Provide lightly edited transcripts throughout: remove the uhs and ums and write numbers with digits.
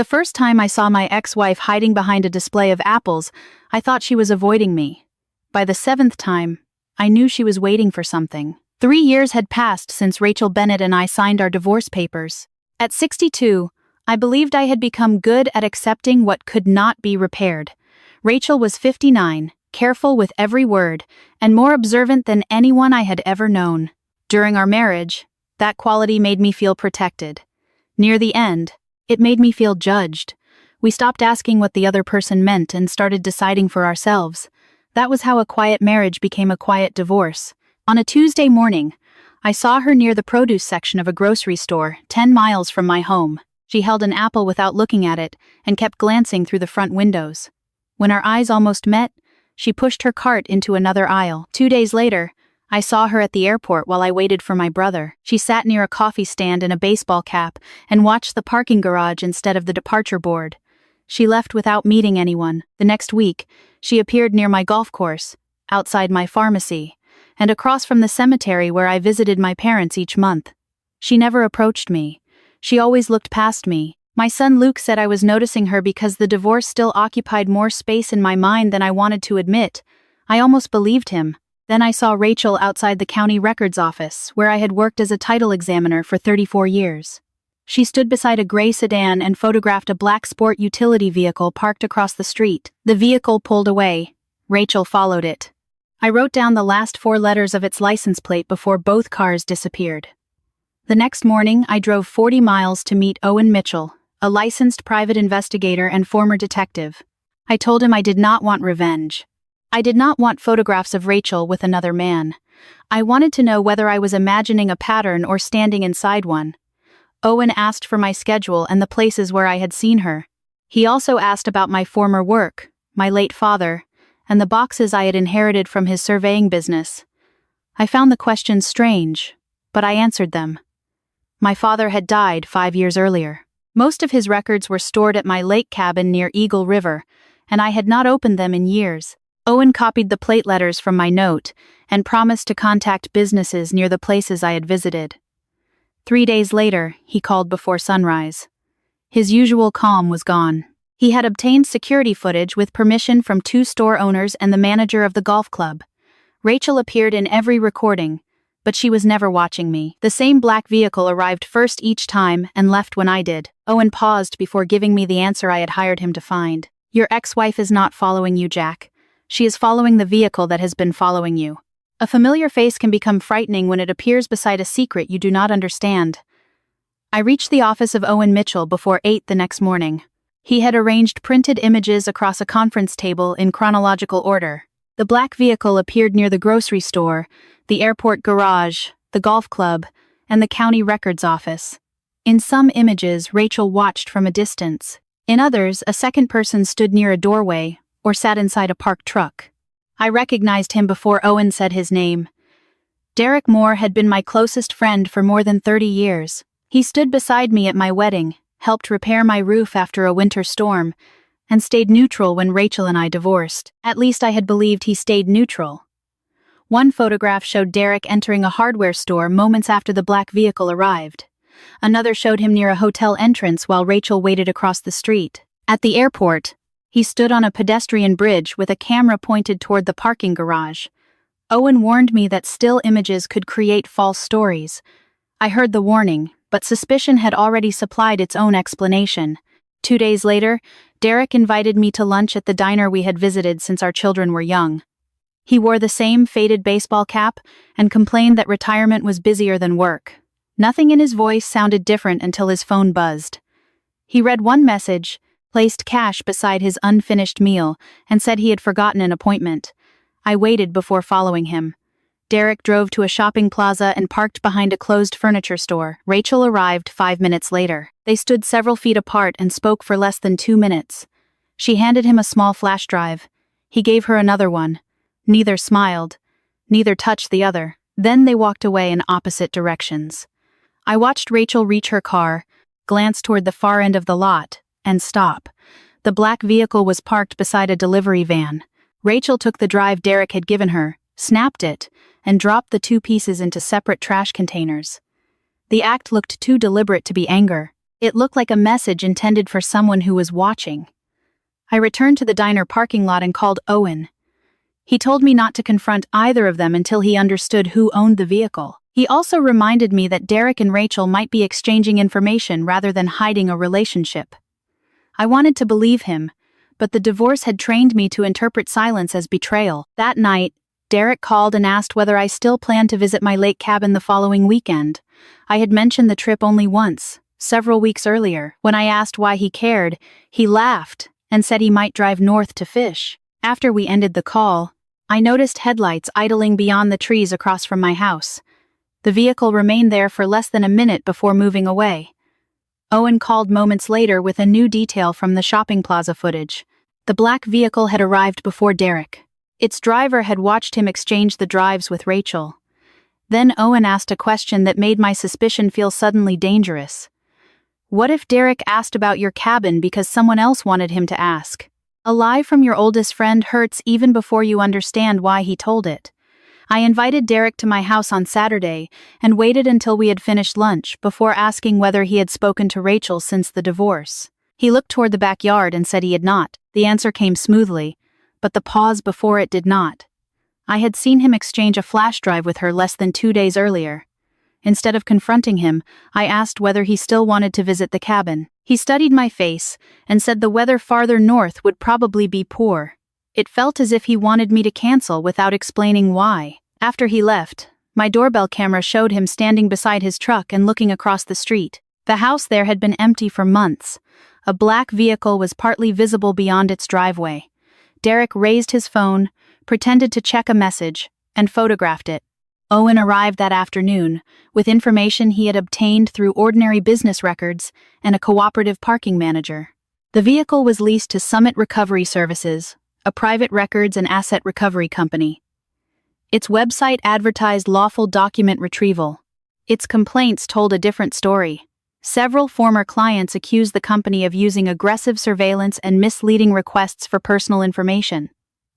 The first time I saw my ex-wife hiding behind a display of apples, I thought she was avoiding me. By the 7th time, I knew she was waiting for something. 3 years had passed since Rachel Bennett and I signed our divorce papers. At 62, I believed I had become good at accepting what could not be repaired. Rachel was 59, careful with every word, and more observant than anyone I had ever known. During our marriage, that quality made me feel protected. Near the end, it made me feel judged. We stopped asking what the other person meant and started deciding for ourselves. That was how a quiet marriage became a quiet divorce. On a Tuesday morning, I saw her near the produce section of a grocery store, 10 miles from my home. She held an apple without looking at it and kept glancing through the front windows. When our eyes almost met, she pushed her cart into another aisle. 2 days later, I saw her at the airport while I waited for my brother. She sat near a coffee stand in a baseball cap and watched the parking garage instead of the departure board. She left without meeting anyone. The next week, she appeared near my golf course, outside my pharmacy, and across from the cemetery where I visited my parents each month. She never approached me. She always looked past me. My son Luke said I was noticing her because the divorce still occupied more space in my mind than I wanted to admit. I almost believed him. Then I saw Rachel outside the county records office, where I had worked as a title examiner for 34 years. She stood beside a gray sedan and photographed a black sport utility vehicle parked across the street. The vehicle pulled away. Rachel followed it. I wrote down the last 4 letters of its license plate before both cars disappeared. The next morning, I drove 40 miles to meet Owen Mitchell, a licensed private investigator and former detective. I told him I did not want revenge. I did not want photographs of Rachel with another man. I wanted to know whether I was imagining a pattern or standing inside one. Owen asked for my schedule and the places where I had seen her. He also asked about my former work, my late father, and the boxes I had inherited from his surveying business. I found the questions strange, but I answered them. My father had died 5 years earlier. Most of his records were stored at my lake cabin near Eagle River, and I had not opened them in years. Owen copied the plate letters from my note and promised to contact businesses near the places I had visited. 3 days later, he called before sunrise. His usual calm was gone. He had obtained security footage with permission from 2 store owners and the manager of the golf club. Rachel appeared in every recording, but she was never watching me. The same black vehicle arrived first each time and left when I did. Owen paused before giving me the answer I had hired him to find. Your ex-wife is not following you, Jack. She is following the vehicle that has been following you. A familiar face can become frightening when it appears beside a secret you do not understand. I reached the office of Owen Mitchell before 8 the next morning. He had arranged printed images across a conference table in chronological order. The black vehicle appeared near the grocery store, the airport garage, the golf club, and the county records office. In some images, Rachel watched from a distance. In others, a second person stood near a doorway or sat inside a parked truck. I recognized him before Owen said his name. Derek Moore had been my closest friend for more than 30 years. He stood beside me at my wedding, helped repair my roof after a winter storm, and stayed neutral when Rachel and I divorced. At least I had believed he stayed neutral. One photograph showed Derek entering a hardware store moments after the black vehicle arrived. Another showed him near a hotel entrance while Rachel waited across the street. At the airport, he stood on a pedestrian bridge with a camera pointed toward the parking garage. Owen warned me that still images could create false stories. I heard the warning, but suspicion had already supplied its own explanation. 2 days later, Derek invited me to lunch at the diner we had visited since our children were young. He wore the same faded baseball cap and complained that retirement was busier than work. Nothing in his voice sounded different until his phone buzzed. He read one message, placed cash beside his unfinished meal, and said he had forgotten an appointment. I waited before following him. Derek drove to a shopping plaza and parked behind a closed furniture store. Rachel arrived 5 minutes later. They stood several feet apart and spoke for less than 2 minutes. She handed him a small flash drive. He gave her another one. Neither smiled. Neither touched the other. Then they walked away in opposite directions. I watched Rachel reach her car, glance toward the far end of the lot, and stop. The black vehicle was parked beside a delivery van. Rachel took the drive Derek had given her, snapped it, and dropped the 2 pieces into separate trash containers. The act looked too deliberate to be anger. It looked like a message intended for someone who was watching. I returned to the diner parking lot and called Owen. He told me not to confront either of them until he understood who owned the vehicle. He also reminded me that Derek and Rachel might be exchanging information rather than hiding a relationship. I wanted to believe him, but the divorce had trained me to interpret silence as betrayal. That night, Derek called and asked whether I still planned to visit my lake cabin the following weekend. I had mentioned the trip only once, several weeks earlier. When I asked why he cared, he laughed and said he might drive north to fish. After we ended the call, I noticed headlights idling beyond the trees across from my house. The vehicle remained there for less than a minute before moving away. Owen called moments later with a new detail from the shopping plaza footage. The black vehicle had arrived before Derek. Its driver had watched him exchange the drives with Rachel. Then Owen asked a question that made my suspicion feel suddenly dangerous. What if Derek asked about your cabin because someone else wanted him to ask? A lie from your oldest friend hurts even before you understand why he told it. I invited Derek to my house on Saturday and waited until we had finished lunch before asking whether he had spoken to Rachel since the divorce. He looked toward the backyard and said he had not. The answer came smoothly, but the pause before it did not. I had seen him exchange a flash drive with her less than 2 days earlier. Instead of confronting him, I asked whether he still wanted to visit the cabin. He studied my face and said the weather farther north would probably be poor. It felt as if he wanted me to cancel without explaining why. After he left, my doorbell camera showed him standing beside his truck and looking across the street. The house there had been empty for months. A black vehicle was partly visible beyond its driveway. Derek raised his phone, pretended to check a message, and photographed it. Owen arrived that afternoon, with information he had obtained through ordinary business records and a cooperative parking manager. The vehicle was leased to Summit Recovery Services, a private records and asset recovery company. Its website advertised lawful document retrieval. Its complaints told a different story. Several former clients accused the company of using aggressive surveillance and misleading requests for personal information.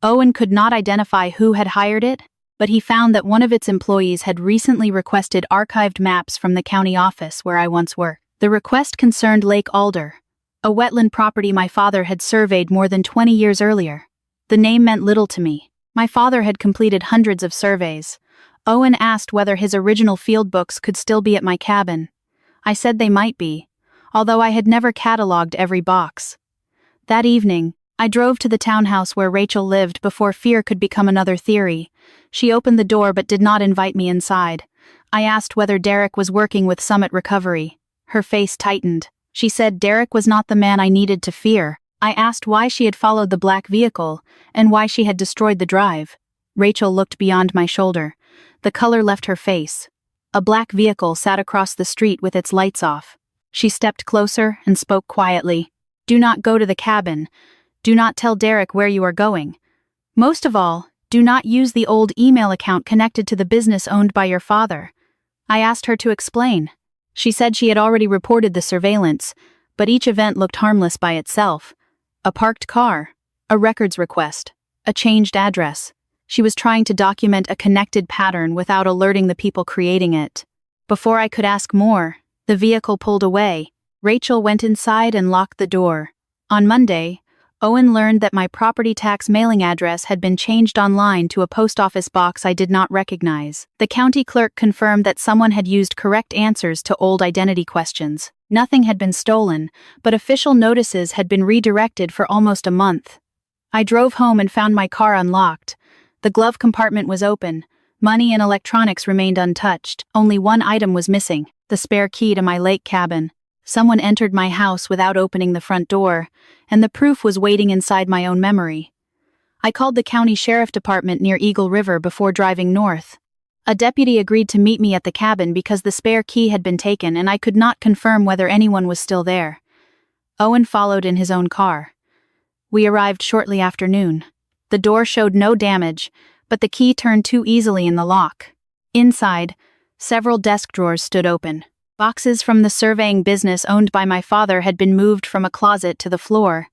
Owen could not identify who had hired it, but he found that one of its employees had recently requested archived maps from the county office where I once worked. The request concerned Lake Alder, a wetland property my father had surveyed more than 20 years earlier. The name meant little to me. My father had completed hundreds of surveys. Owen asked whether his original field books could still be at my cabin. I said they might be, although I had never cataloged every box. That evening, I drove to the townhouse where Rachel lived before fear could become another theory. She opened the door but did not invite me inside. I asked whether Derek was working with Summit Recovery. Her face tightened. She said Derek was not the man I needed to fear. I asked why she had followed the black vehicle and why she had destroyed the drive. Rachel looked beyond my shoulder. The color left her face. A black vehicle sat across the street with its lights off. She stepped closer and spoke quietly. Do not go to the cabin. Do not tell Derek where you are going. Most of all, do not use the old email account connected to the business owned by your father. I asked her to explain. She said she had already reported the surveillance, but each event looked harmless by itself. A parked car, a records request, a changed address. She was trying to document a connected pattern without alerting the people creating it. Before I could ask more, the vehicle pulled away. Rachel went inside and locked the door. On Monday, Owen learned that my property tax mailing address had been changed online to a post office box I did not recognize. The county clerk confirmed that someone had used correct answers to old identity questions. Nothing had been stolen, but official notices had been redirected for almost a month. I drove home and found my car unlocked. The glove compartment was open. Money and electronics remained untouched. Only one item was missing, the spare key to my lake cabin. Someone entered my house without opening the front door, and the proof was waiting inside my own memory. I called the county sheriff department near Eagle River before driving north. A deputy agreed to meet me at the cabin because the spare key had been taken and I could not confirm whether anyone was still there. Owen followed in his own car. We arrived shortly after noon. The door showed no damage, but the key turned too easily in the lock. Inside, several desk drawers stood open. Boxes from the surveying business owned by my father had been moved from a closet to the floor.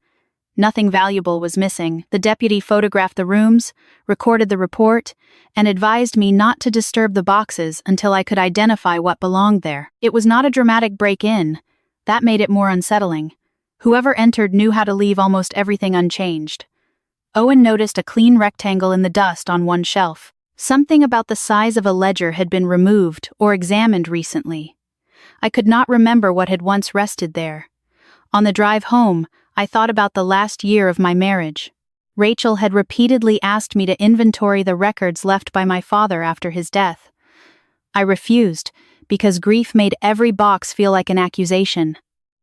Nothing valuable was missing. The deputy photographed the rooms, recorded the report, and advised me not to disturb the boxes until I could identify what belonged there. It was not a dramatic break-in, That made it more unsettling. Whoever entered knew how to leave almost everything unchanged. Owen noticed a clean rectangle in the dust on one shelf. Something about the size of a ledger had been removed or examined recently. I could not remember what had once rested there. On the drive home, I thought about the last year of my marriage. Rachel had repeatedly asked me to inventory the records left by my father after his death. I refused, because grief made every box feel like an accusation.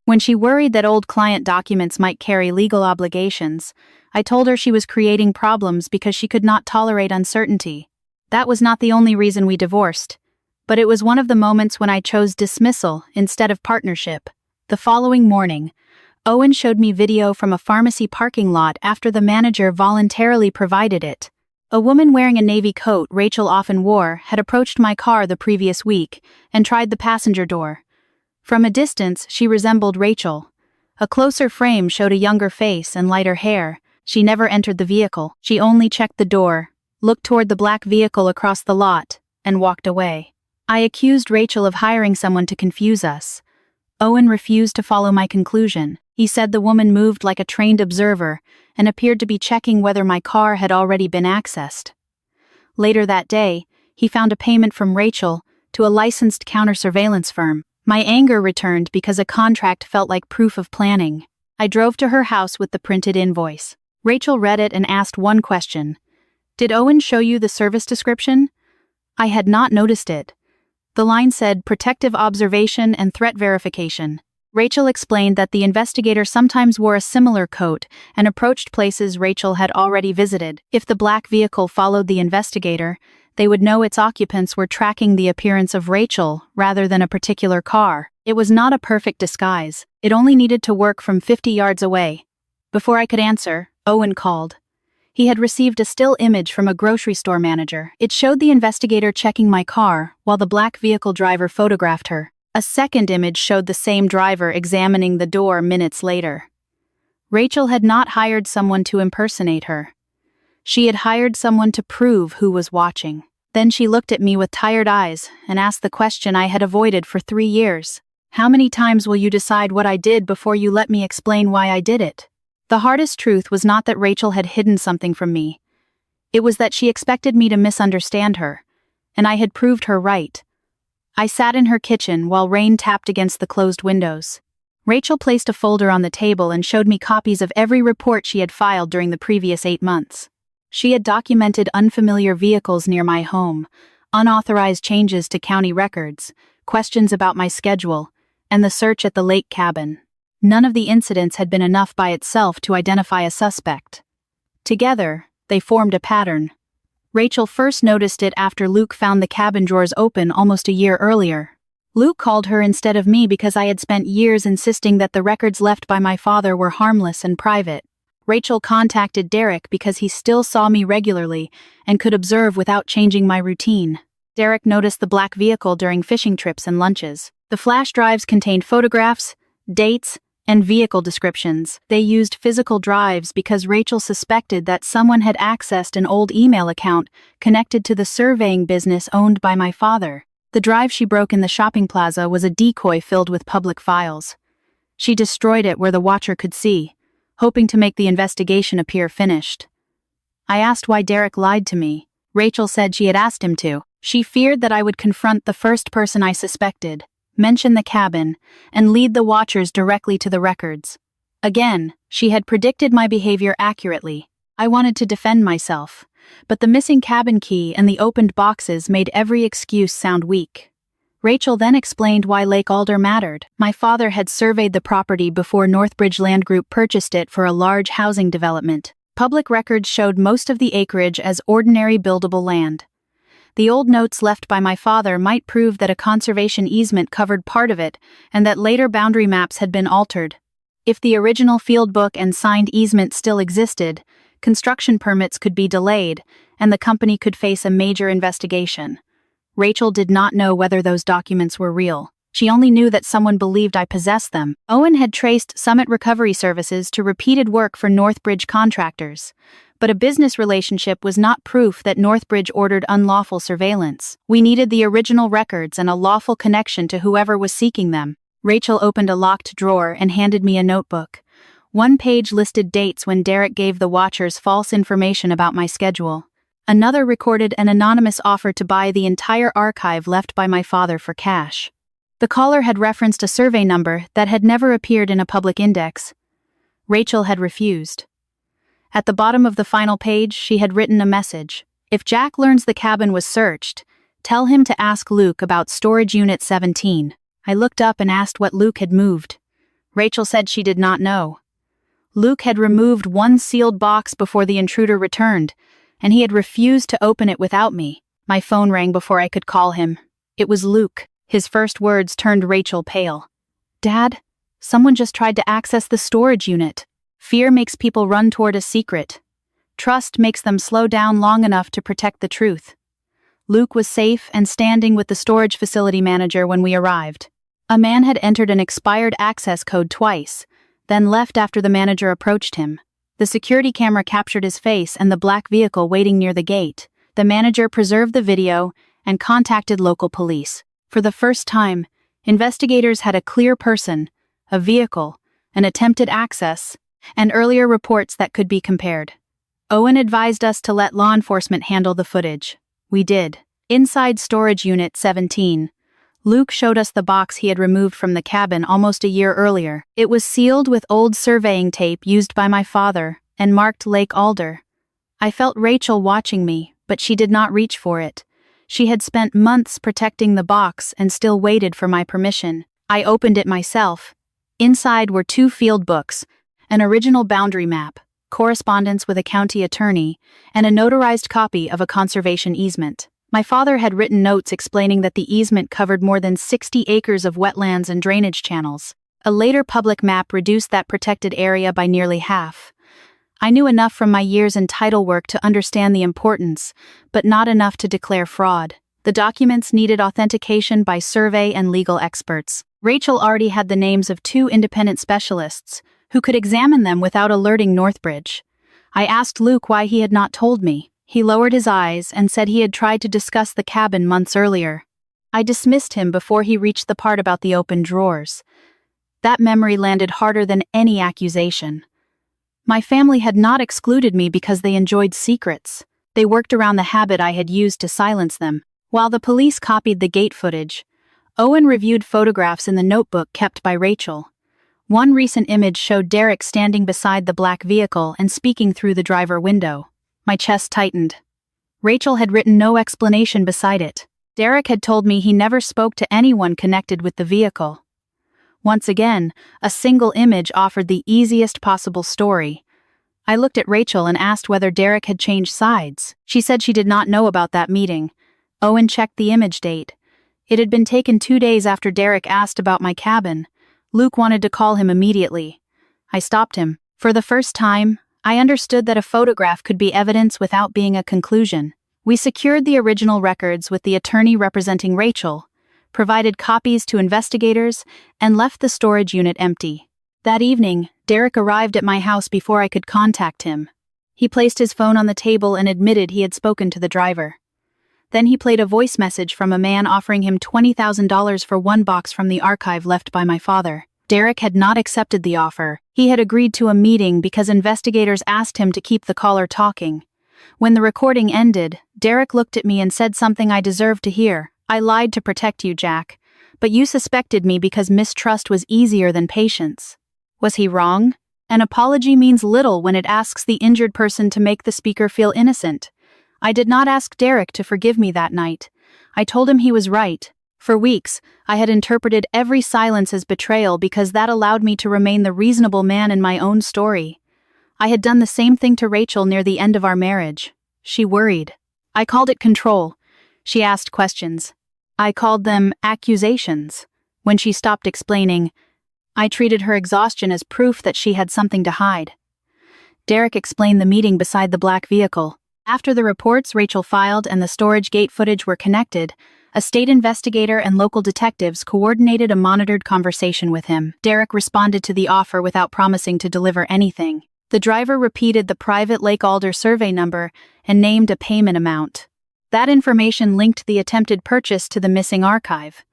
When she worried that old client documents might carry legal obligations, I told her she was creating problems because she could not tolerate uncertainty. That was not the only reason we divorced, but it was one of the moments when I chose dismissal instead of partnership. The following morning, Owen showed me video from a pharmacy parking lot after the manager voluntarily provided it. A woman wearing a navy coat Rachel often wore had approached my car the previous week and tried the passenger door. From a distance, she resembled Rachel. A closer frame showed a younger face and lighter hair. She never entered the vehicle. She only checked the door, looked toward the black vehicle across the lot, and walked away. I accused Rachel of hiring someone to confuse us. Owen refused to follow my conclusion. He said the woman moved like a trained observer and appeared to be checking whether my car had already been accessed. Later that day, he found a payment from Rachel to a licensed counter-surveillance firm. My anger returned because a contract felt like proof of planning. I drove to her house with the printed invoice. Rachel read it and asked one question. "Did Owen show you the service description?" I had not noticed it. The line said protective observation and threat verification. Rachel explained that the investigator sometimes wore a similar coat and approached places Rachel had already visited. If the black vehicle followed the investigator, they would know its occupants were tracking the appearance of Rachel rather than a particular car. It was not a perfect disguise. It only needed to work from 50 yards away. Before I could answer, Owen called. He had received a still image from a grocery store manager. It showed the investigator checking my car while the black vehicle driver photographed her. A second image showed the same driver examining the door minutes later. Rachel had not hired someone to impersonate her. She had hired someone to prove who was watching. Then she looked at me with tired eyes and asked the question I had avoided for 3 years. "How many times will you decide what I did before you let me explain why I did it?" The hardest truth was not that Rachel had hidden something from me. It was that she expected me to misunderstand her, and I had proved her right. I sat in her kitchen while rain tapped against the closed windows. Rachel placed a folder on the table and showed me copies of every report she had filed during the previous 8 months. She had documented unfamiliar vehicles near my home, unauthorized changes to county records, questions about my schedule, and the search at the lake cabin. None of the incidents had been enough by itself to identify a suspect. Together, they formed a pattern. Rachel first noticed it after Luke found the cabin drawers open almost a year earlier. Luke called her instead of me because I had spent years insisting that the records left by my father were harmless and private. Rachel contacted Derek because he still saw me regularly and could observe without changing my routine. Derek noticed the black vehicle during fishing trips and lunches. The flash drives contained photographs, dates, and vehicle descriptions. They used physical drives because Rachel suspected that someone had accessed an old email account connected to the surveying business owned by my father. The drive she broke in the shopping plaza was a decoy filled with public files. She destroyed it where the watcher could see, hoping to make the investigation appear finished. I asked why Derek lied to me. Rachel said she had asked him to. She feared that I would confront the first person I suspected, mention the cabin, and lead the watchers directly to the records. Again, she had predicted my behavior accurately. I wanted to defend myself, but the missing cabin key and the opened boxes made every excuse sound weak. Rachel then explained why Lake Alder mattered. My father had surveyed the property before Northbridge Land Group purchased it for a large housing development. Public records showed most of the acreage as ordinary buildable land. The old notes left by my father might prove that a conservation easement covered part of it and that later boundary maps had been altered. If the original field book and signed easement still existed, construction permits could be delayed and the company could face a major investigation. Rachel did not know whether those documents were real. She only knew that someone believed I possessed them. Owen had traced Summit Recovery Services to repeated work for Northbridge contractors, but a business relationship was not proof that Northbridge ordered unlawful surveillance. We needed the original records and a lawful connection to whoever was seeking them. Rachel opened a locked drawer and handed me a notebook. One page listed dates when Derek gave the watchers false information about my schedule. Another recorded an anonymous offer to buy the entire archive left by my father for cash. The caller had referenced a survey number that had never appeared in a public index. Rachel had refused. At the bottom of the final page, she had written a message. If Jack learns the cabin was searched, tell him to ask Luke about storage unit 17. I looked up and asked what Luke had moved. Rachel said she did not know. Luke had removed one sealed box before the intruder returned, and he had refused to open it without me. My phone rang before I could call him. It was Luke. His first words turned Rachel pale. "Dad, someone just tried to access the storage unit. Fear makes people run toward a secret. Trust makes them slow down long enough to protect the truth." Luke was safe and standing with the storage facility manager when we arrived. A man had entered an expired access code twice, then left after the manager approached him. The security camera captured his face and the black vehicle waiting near the gate. The manager preserved the video and contacted local police. For the first time, investigators had a clear person, a vehicle, an attempted access, and earlier reports that could be compared. Owen advised us to let law enforcement handle the footage. We did. Inside storage unit 17, Luke showed us the box he had removed from the cabin almost a year earlier. It was sealed with old surveying tape used by my father and marked Lake Alder. I felt Rachel watching me, but she did not reach for it. She had spent months protecting the box and still waited for my permission. I opened it myself. Inside were 2 field books, an original boundary map, correspondence with a county attorney, and a notarized copy of a conservation easement. My father had written notes explaining that the easement covered more than 60 acres of wetlands and drainage channels. A later public map reduced that protected area by nearly half. I knew enough from my years in title work to understand the importance, but not enough to declare fraud. The documents needed authentication by survey and legal experts. Rachel already had the names of 2 independent specialists who could examine them without alerting Northbridge. I asked Luke why he had not told me. He lowered his eyes and said he had tried to discuss the cabin months earlier. I dismissed him before he reached the part about the open drawers. That memory landed harder than any accusation. My family had not excluded me because they enjoyed secrets. They worked around the habit I had used to silence them. While the police copied the gate footage, Owen reviewed photographs in the notebook kept by Rachel. One recent image showed Derek standing beside the black vehicle and speaking through the driver window. My chest tightened. Rachel had written no explanation beside it. Derek had told me he never spoke to anyone connected with the vehicle. Once again, a single image offered the easiest possible story. I looked at Rachel and asked whether Derek had changed sides. She said she did not know about that meeting. Owen checked the image date. It had been taken 2 days after Derek asked about my cabin. Luke wanted to call him immediately. I stopped him. For the first time, I understood that a photograph could be evidence without being a conclusion. We secured the original records with the attorney representing Rachel, provided copies to investigators, and left the storage unit empty. That evening, Derek arrived at my house before I could contact him. He placed his phone on the table and admitted he had spoken to the driver. Then he played a voice message from a man offering him $20,000 for one box from the archive left by my father. Derek had not accepted the offer. He had agreed to a meeting because investigators asked him to keep the caller talking. When the recording ended, Derek looked at me and said something I deserved to hear. "I lied to protect you, Jack. But you suspected me because mistrust was easier than patience." Was he wrong? An apology means little when it asks the injured person to make the speaker feel innocent. I did not ask Derek to forgive me that night. I told him he was right. For weeks, I had interpreted every silence as betrayal because that allowed me to remain the reasonable man in my own story. I had done the same thing to Rachel near the end of our marriage. She worried. I called it control. She asked questions. I called them accusations. When she stopped explaining, I treated her exhaustion as proof that she had something to hide. Derek explained the meeting beside the black vehicle. After the reports Rachel filed and the storage gate footage were connected, a state investigator and local detectives coordinated a monitored conversation with him. Derek responded to the offer without promising to deliver anything. The driver repeated the private Lake Alder survey number and named a payment amount. That information linked the attempted purchase to the missing archive.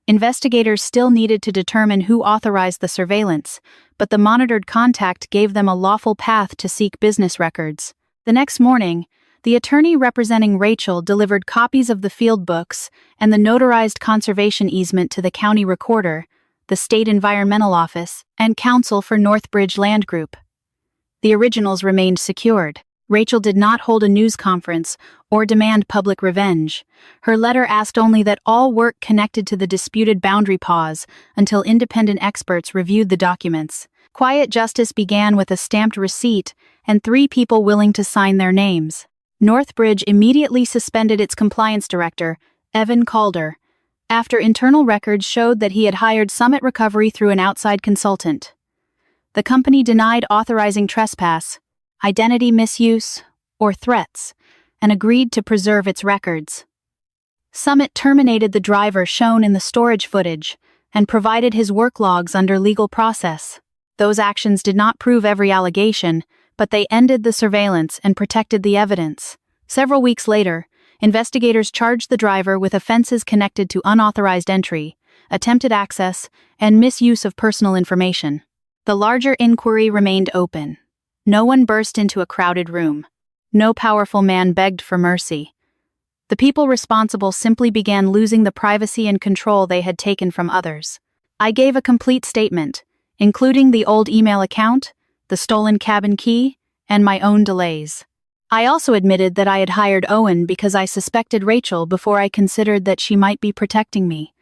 Investigators still needed to determine who authorized the surveillance, but the monitored contact gave them a lawful path to seek business records. The next morning, the attorney representing Rachel delivered copies of the field books and the notarized conservation easement to the county recorder, the state environmental office, and counsel for Northbridge Land Group. The originals remained secured. Rachel did not hold a news conference or demand public revenge. Her letter asked only that all work connected to the disputed boundary pause until independent experts reviewed the documents. Quiet justice began with a stamped receipt and 3 people willing to sign their names. Northbridge immediately suspended its compliance director, Evan Calder, after internal records showed that he had hired Summit Recovery through an outside consultant. The company denied authorizing trespass, identity misuse, or threats, and agreed to preserve its records. Summit terminated the driver shown in the storage footage and provided his work logs under legal process. Those actions did not prove every allegation, but they ended the surveillance and protected the evidence. Several weeks later, investigators charged the driver with offenses connected to unauthorized entry, attempted access, and misuse of personal information. The larger inquiry remained open. No one burst into a crowded room. No powerful man begged for mercy. The people responsible simply began losing the privacy and control they had taken from others. I gave a complete statement, including the old email account, the stolen cabin key, and my own delays. I also admitted that I had hired Owen because I suspected Rachel before I considered that she might be protecting me.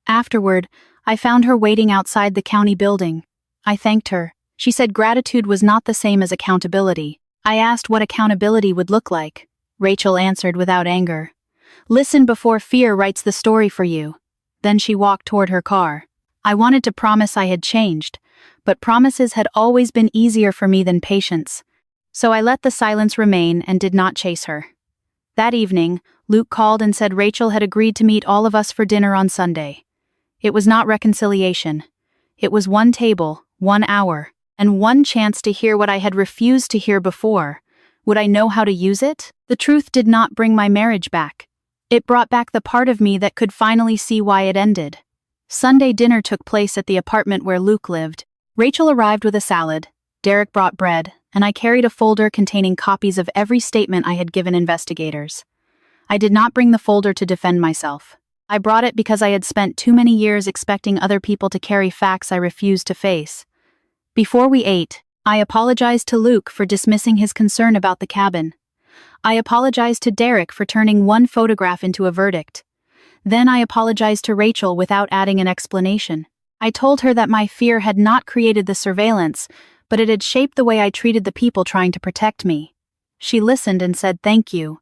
Afterward, I found her waiting outside the county building. I thanked her. She said gratitude was not the same as accountability. I asked what accountability would look like. Rachel answered without anger. "Listen before fear writes the story for you." Then she walked toward her car. I wanted to promise I had changed, but promises had always been easier for me than patience. So I let the silence remain and did not chase her. That evening, Luke called and said Rachel had agreed to meet all of us for dinner on Sunday. It was not reconciliation. It was 1 table, 1 hour, and 1 chance to hear what I had refused to hear before. Would I know how to use it? The truth did not bring my marriage back. It brought back the part of me that could finally see why it ended. Sunday dinner took place at the apartment where Luke lived. Rachel arrived with a salad, Derek brought bread, and I carried a folder containing copies of every statement I had given investigators. I did not bring the folder to defend myself. I brought it because I had spent too many years expecting other people to carry facts I refused to face. Before we ate, I apologized to Luke for dismissing his concern about the cabin. I apologized to Derek for turning 1 photograph into a verdict. Then I apologized to Rachel without adding an explanation. I told her that my fear had not created the surveillance, but it had shaped the way I treated the people trying to protect me. She listened and said thank you.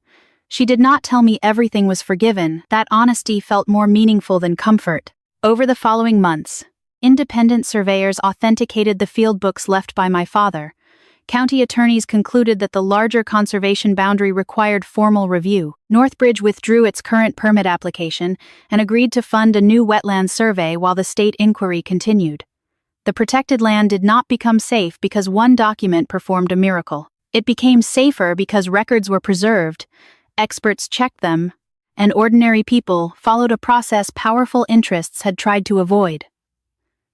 She did not tell me everything was forgiven. That honesty felt more meaningful than comfort. Over the following months, independent surveyors authenticated the field books left by my father. County attorneys concluded that the larger conservation boundary required formal review. Northbridge withdrew its current permit application and agreed to fund a new wetland survey while the state inquiry continued. The protected land did not become safe because 1 document performed a miracle. It became safer because records were preserved, experts checked them, and ordinary people followed a process powerful interests had tried to avoid.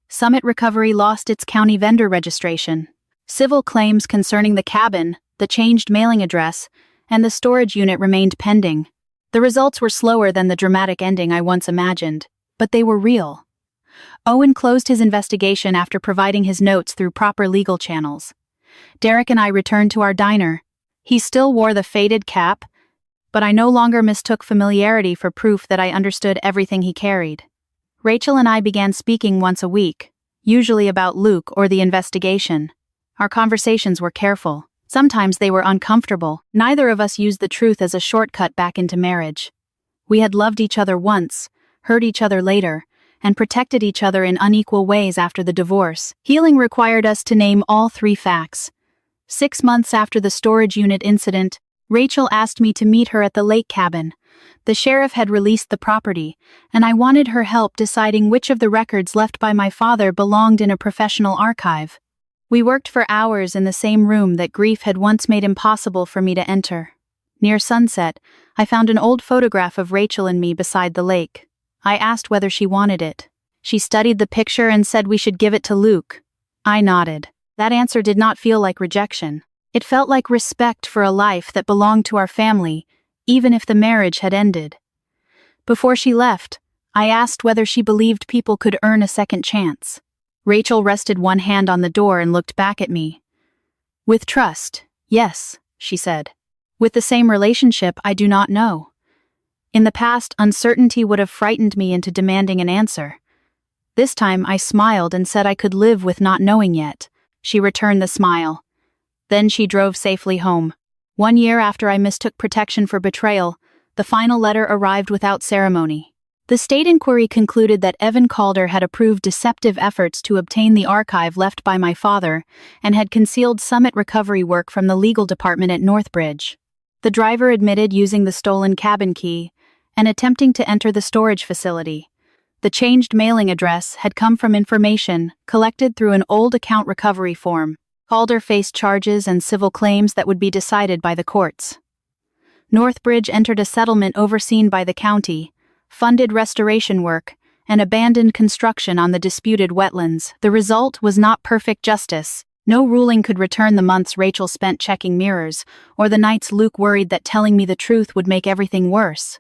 Summit Recovery lost its county vendor registration. Civil claims concerning the cabin, the changed mailing address, and the storage unit remained pending. The results were slower than the dramatic ending I once imagined, but they were real. Owen closed his investigation after providing his notes through proper legal channels. Derek and I returned to our diner. He still wore the faded cap, but I no longer mistook familiarity for proof that I understood everything he carried. Rachel and I began speaking once a week, usually about Luke or the investigation. Our conversations were careful. Sometimes they were uncomfortable. Neither of us used the truth as a shortcut back into marriage. We had loved each other once, hurt each other later, and protected each other in unequal ways after the divorce. Healing required us to name all 3 facts. 6 months after the storage unit incident, Rachel asked me to meet her at the lake cabin. The sheriff had released the property, and I wanted her help deciding which of the records left by my father belonged in a professional archive. We worked for hours in the same room that grief had once made impossible for me to enter. Near sunset, I found an old photograph of Rachel and me beside the lake. I asked whether she wanted it. She studied the picture and said we should give it to Luke. I nodded. That answer did not feel like rejection. It felt like respect for a life that belonged to our family, even if the marriage had ended. Before she left, I asked whether she believed people could earn a second chance. Rachel rested one hand on the door and looked back at me. With trust, yes, she said. With the same relationship, I do not know. In the past, uncertainty would have frightened me into demanding an answer. This time, I smiled and said I could live with not knowing yet. She returned the smile. Then she drove safely home. 1 year after I mistook protection for betrayal, the final letter arrived without ceremony. The state inquiry concluded that Evan Calder had approved deceptive efforts to obtain the archive left by my father and had concealed summit recovery work from the legal department at Northbridge. The driver admitted using the stolen cabin key and attempting to enter the storage facility. The changed mailing address had come from information collected through an old account recovery form. Calder faced charges and civil claims that would be decided by the courts. Northbridge entered a settlement overseen by the county, funded restoration work, and abandoned construction on the disputed wetlands. The result was not perfect justice. No ruling could return the months Rachel spent checking mirrors, or the nights Luke worried that telling me the truth would make everything worse.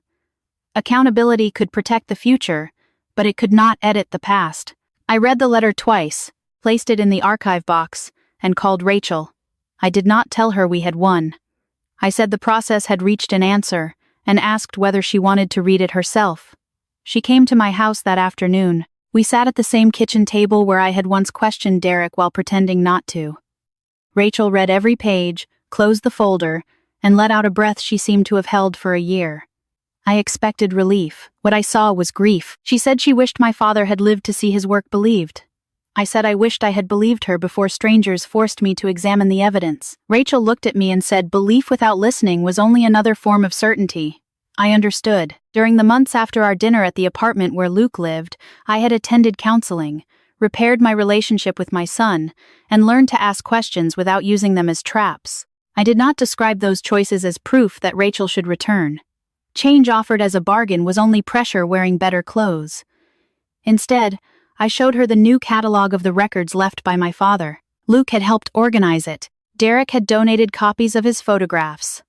Accountability could protect the future, but it could not edit the past. I read the letter twice, placed it in the archive box, and called Rachel. I did not tell her we had won. I said the process had reached an answer, and asked whether she wanted to read it herself. She came to my house that afternoon. We sat at the same kitchen table where I had once questioned Derek while pretending not to. Rachel read every page, closed the folder, and let out a breath she seemed to have held for a year. I expected relief. What I saw was grief. She said she wished my father had lived to see his work believed. I said I wished I had believed her before strangers forced me to examine the evidence. Rachel looked at me and said belief without listening was only another form of certainty. I understood. During the months after our dinner at the apartment where Luke lived, I had attended counseling, repaired my relationship with my son, and learned to ask questions without using them as traps. I did not describe those choices as proof that Rachel should return. Change offered as a bargain was only pressure wearing better clothes. Instead, I showed her the new catalog of the records left by my father. Luke had helped organize it. Derek had donated copies of his photographs.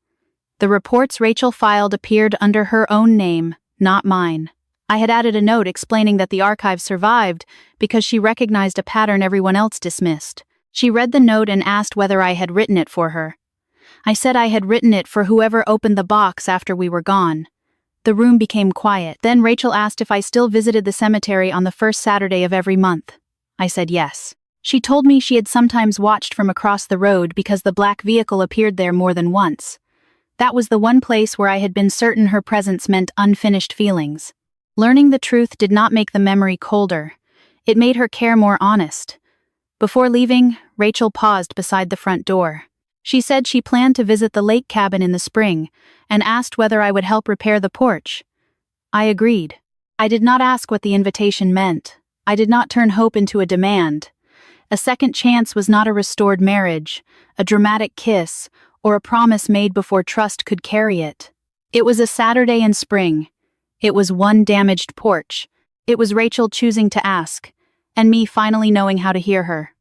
The reports Rachel filed appeared under her own name, not mine. I had added a note explaining that the archive survived because she recognized a pattern everyone else dismissed. She read the note and asked whether I had written it for her. I said I had written it for whoever opened the box after we were gone. The room became quiet. Then Rachel asked if I still visited the cemetery on the first Saturday of every month. I said yes. She told me she had sometimes watched from across the road because the black vehicle appeared there more than once. That was the one place where I had been certain her presence meant unfinished feelings. Learning the truth did not make the memory colder. It made her care more honest. Before leaving, Rachel paused beside the front door. She said she planned to visit the lake cabin in the spring and asked whether I would help repair the porch. I agreed. I did not ask what the invitation meant. I did not turn hope into a demand. A second chance was not a restored marriage, a dramatic kiss, or a promise made before trust could carry it. It was a Saturday in spring. It was one damaged porch. It was Rachel choosing to ask, and me finally knowing how to hear her.